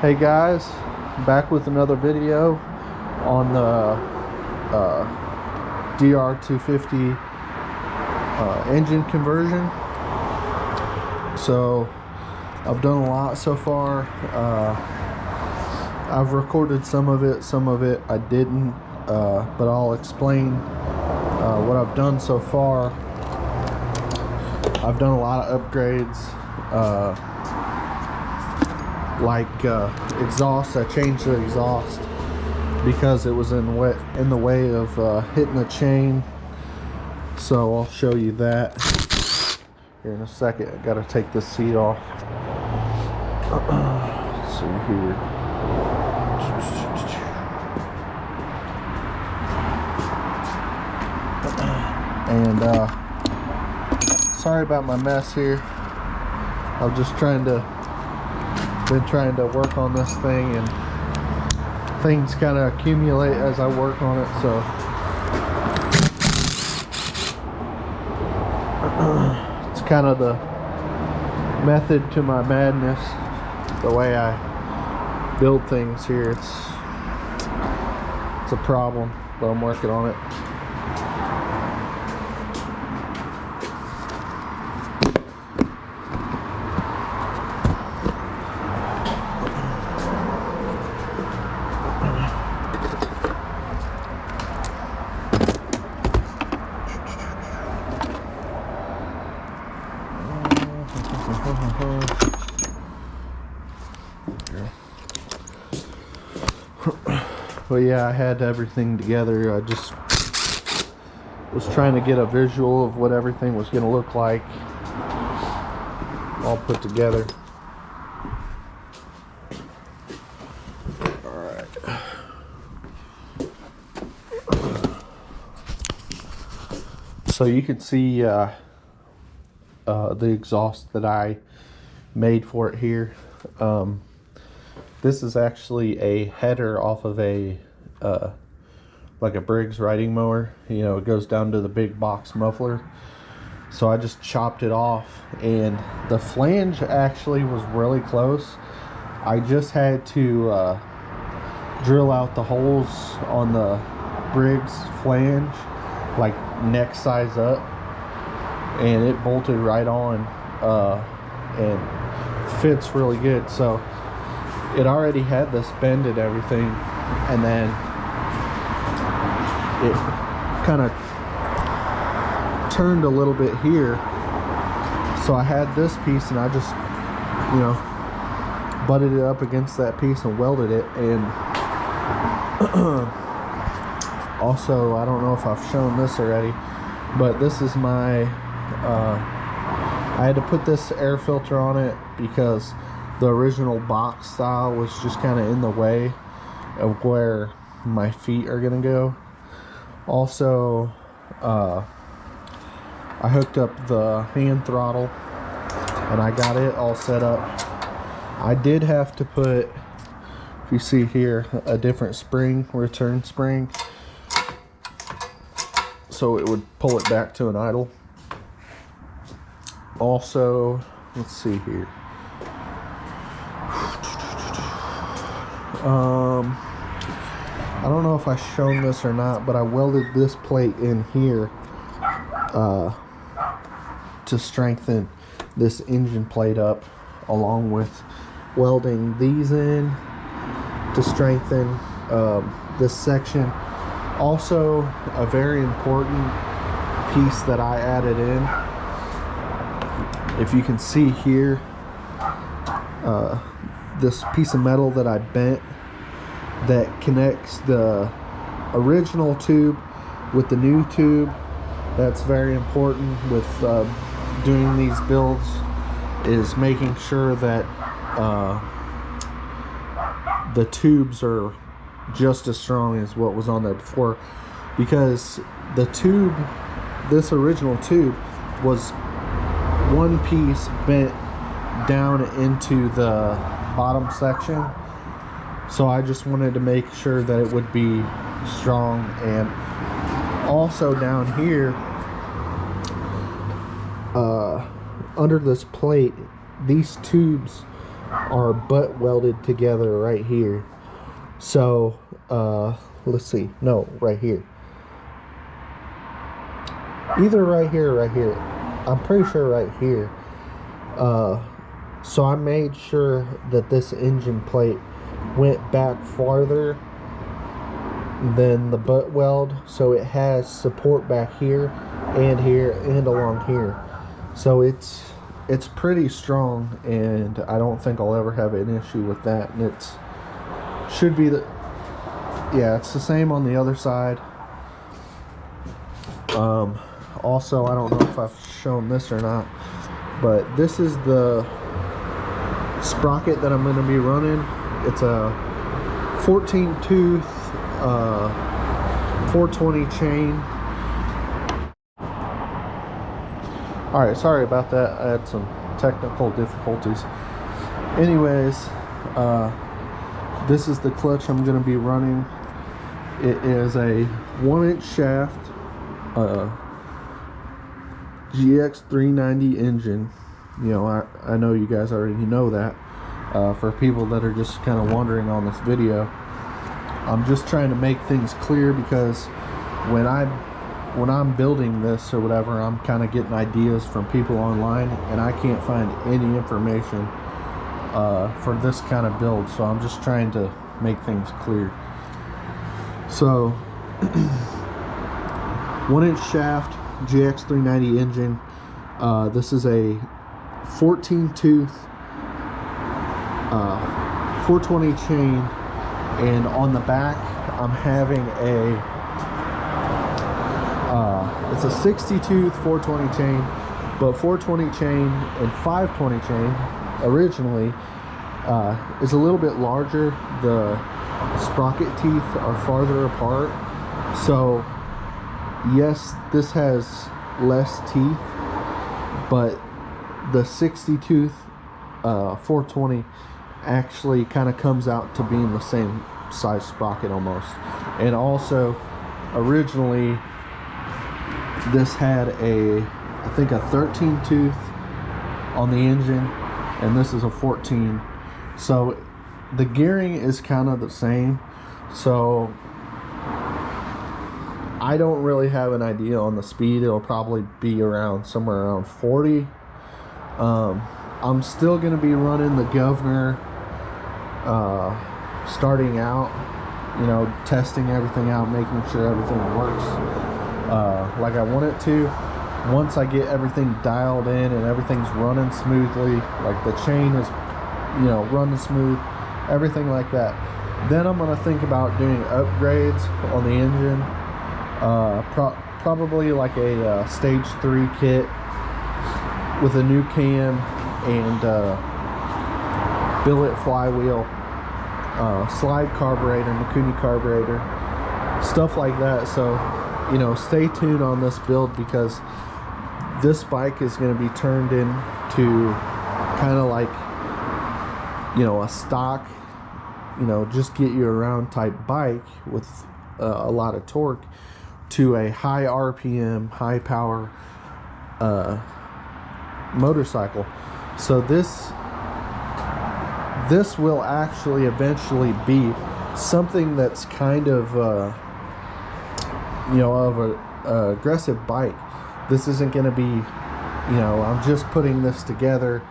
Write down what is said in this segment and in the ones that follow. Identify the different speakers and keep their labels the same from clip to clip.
Speaker 1: Hey guys, back with another video on the DR250 engine conversion. So I've done a lot so far. I've recorded some of it I didn't, but I'll explain what I've done so far. I've done a lot of upgrades, like exhaust. I changed the exhaust because it was in the way of hitting the chain. So I'll show you that here in a second. I gotta take this seat off. Let's see here. And sorry about my mess here. I'm just been trying to work on this thing, and things kind of accumulate as I work on it. So it's kind of the method to my madness, the way I build things here. It's a problem, but I'm working on it. But yeah, I had everything together. I just was trying to get a visual of what everything was going to look like, all put together. Alright. So you can see the exhaust that I made for it here. This is actually a header off of a like a Briggs riding mower. You know, it goes down to the big box muffler. So I just chopped it off, and the flange actually was really close. I just had to drill out the holes on the Briggs flange, like neck size up, and it bolted right on and fits really good. So it already had this bend and everything, and then it kind of turned a little bit here. So I had this piece, and I just, you know, butted it up against that piece and welded it. And also, I don't know if I've shown this already, but this is my I had to put this air filter on it because the original box style was just kind of in the way of where my feet are gonna go. Also, I hooked up the hand throttle, and I got it all set up. I did have to put, if you see here, a different spring, return spring, so it would pull it back to an idle. Also, let's see here. I don't know if I've shown this or not, but I welded this plate in here to strengthen this engine plate up, along with welding these in to strengthen this section. Also, a very important piece that I added in, if you can see here, this piece of metal that I bent that connects the original tube with the new tube. That's very important with doing these builds, is making sure that the tubes are just as strong as what was on there before, because the tube, this original tube, was one piece bent down into the bottom section. So I just wanted to make sure that it would be strong. And also down here, under this plate, these tubes are butt welded together right here. So let's see, no, right here, either right here or right here. I'm pretty sure right here. So I made sure that this engine plate went back farther than the butt weld, so it has support back here and along here. So it's pretty strong, and I don't think I'll ever have an issue with that. And it's should be yeah, it's the same on the other side. Also, I don't know if I've shown this or not, but this is the sprocket that I'm going to be running. It's a 14 tooth 420 chain. Alright, sorry about that. I had some technical difficulties. Anyways, this is the clutch I'm going to be running. It is a 1-inch shaft, gx390 engine. You know, I know you guys already know that. For people that are just kind of wondering on this video, I'm just trying to make things clear, because when I'm building this or whatever, I'm kind of getting ideas from people online, and I can't find any information for this kind of build. So I'm just trying to make things clear. So 1-inch shaft, gx390 engine. This is a 14 tooth 420 chain, and on the back I'm having a it's a 60 tooth 420 chain, but 420 chain and 520 chain originally is a little bit larger. The sprocket teeth are farther apart, so yes, this has less teeth, but the 60 tooth 420 actually kind of comes out to being the same size sprocket almost. And also, originally this had I think a 13 tooth on the engine, and this is a 14. So the gearing is kind of the same. So I don't really have an idea on the speed. It'll probably be around somewhere around 40. I'm still going to be running the governor starting out, you know, testing everything out, making sure everything works like I want it to. Once I get everything dialed in and everything's running smoothly, like the chain is, you know, running smooth, everything like that, then I'm going to think about doing upgrades on the engine. Probably like a stage 3 kit with a new cam and billet flywheel, slide carburetor, Mikuni carburetor, stuff like that. So, you know, stay tuned on this build, because this bike is going to be turned into kind of like, you know, a stock, you know, just get you around type bike with a lot of torque, to a high RPM, high power motorcycle. So this will actually eventually be something that's kind of you know, of a aggressive bike. This isn't going to be, you know, I'm just putting this together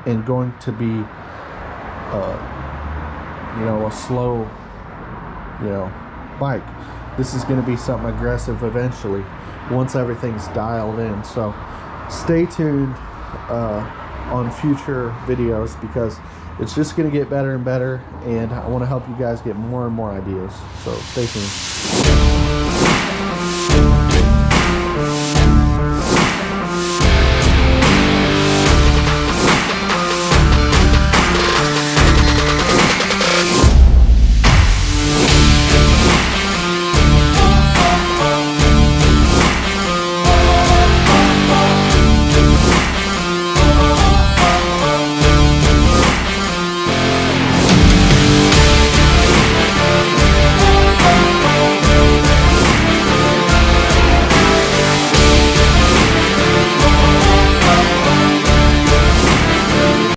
Speaker 1: and going to be you know, a slow, you know, bike. This is going to be something aggressive eventually once everything's dialed in. So stay tuned on future videos, because it's just going to get better and better, and I want to help you guys get more and more ideas. So stay tuned.